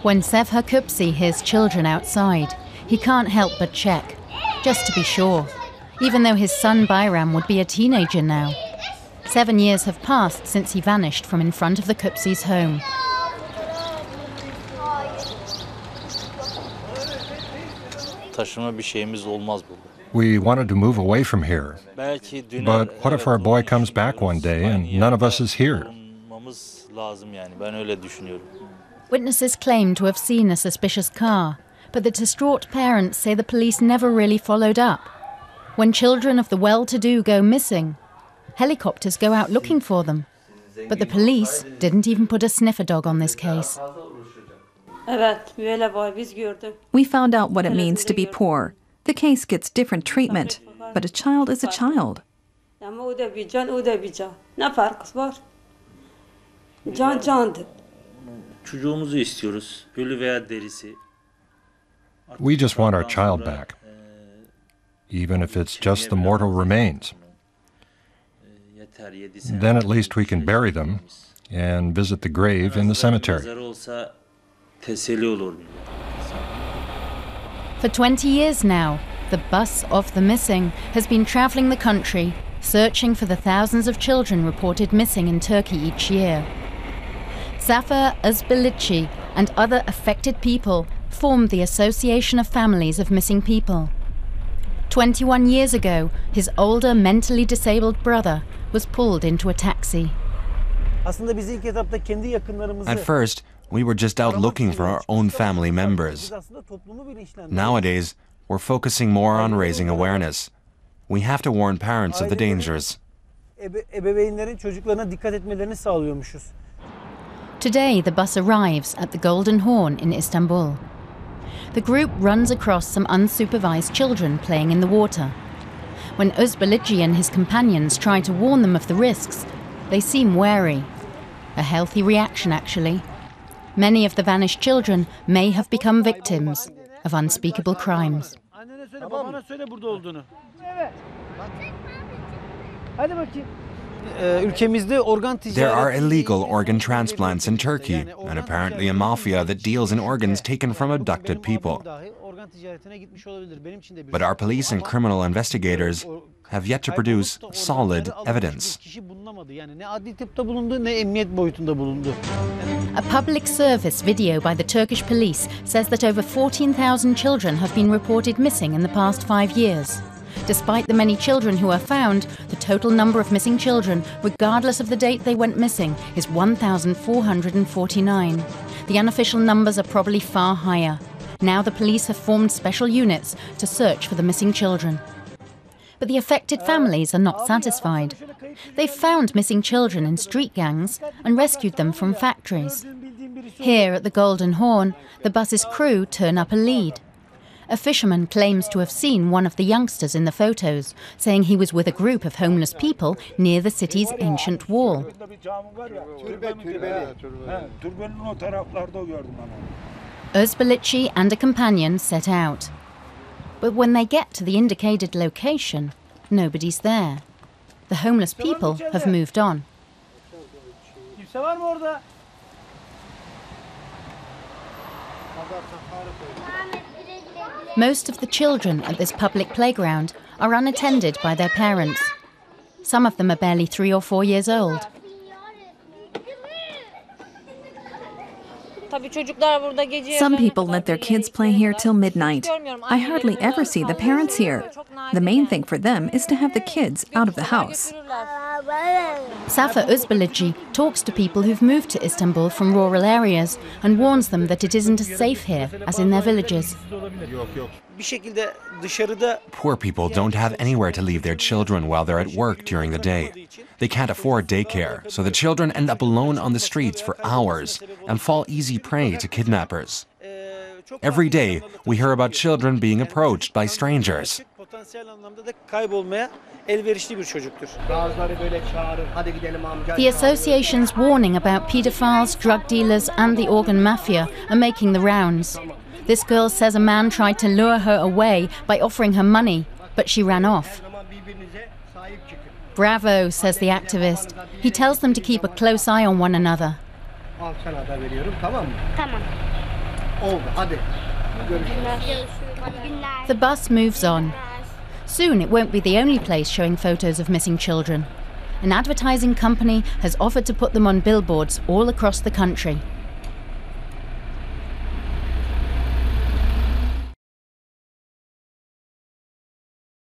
When Sev Hakupsi hears children outside, he can't help but check, just to be sure, even though his son Bayram would be a teenager now. 7 years have passed since he vanished from in front of the Kupsi's home. We wanted to move away from here. But what if our boy comes back one day and none of us is here? Witnesses claim to have seen a suspicious car, but the distraught parents say the police never really followed up. When children of the well-to-do go missing, helicopters go out looking for them. But the police didn't even put a sniffer dog on this case. We found out what it means to be poor. The case gets different treatment, but a child is a child. We just want our child back, even if it's just the mortal remains. Then at least we can bury them and visit the grave in the cemetery. For 20 years now, the bus of the missing has been traveling the country, searching for the thousands of children reported missing in Turkey each year. Zafer Özbelici and other affected people formed the Association of Families of Missing People. 21 years ago, his older mentally disabled brother was pulled into a taxi. At first, we were just out looking for our own family members. Nowadays, we're focusing more on raising awareness. We have to warn parents of the dangers. Today, the bus arrives at the Golden Horn in Istanbul. The group runs across some unsupervised children playing in the water. When Özbelici and his companions try to warn them of the risks, they seem wary. A healthy reaction, actually. Many of the vanished children may have become victims of unspeakable crimes. There are illegal organ transplants in Turkey, and apparently a mafia that deals in organs taken from abducted people. But our police and criminal investigators have yet to produce solid evidence. A public service video by the Turkish police says that over 14,000 children have been reported missing in the past 5 years. Despite the many children who are found, the total number of missing children, regardless of the date they went missing, is 1,449. The unofficial numbers are probably far higher. Now the police have formed special units to search for the missing children. But the affected families are not satisfied. They've found missing children in street gangs and rescued them from factories. Here at the Golden Horn, the bus's crew turn up a lead. A fisherman claims to have seen one of the youngsters in the photos, saying he was with a group of homeless people near the city's ancient wall. Özbelici and a companion set out. But when they get to the indicated location, nobody's there. The homeless people have moved on. Most of the children at this public playground are unattended by their parents. Some of them are barely 3 or 4 years old. Some people let their kids play here till midnight. I hardly ever see the parents here. The main thing for them is to have the kids out of the house. Zafer Özbelici talks to people who've moved to Istanbul from rural areas and warns them that it isn't as safe here as in their villages. Poor people don't have anywhere to leave their children while they're at work during the day. They can't afford daycare, so the children end up alone on the streets for hours and fall easy prey to kidnappers. Every day, we hear about children being approached by strangers. The association's warning about paedophiles, drug dealers and the organ mafia are making the rounds. This girl says a man tried to lure her away by offering her money, but she ran off. Bravo, says the activist. He tells them to keep a close eye on one another. The bus moves on. Soon it won't be the only place showing photos of missing children. An advertising company has offered to put them on billboards all across the country.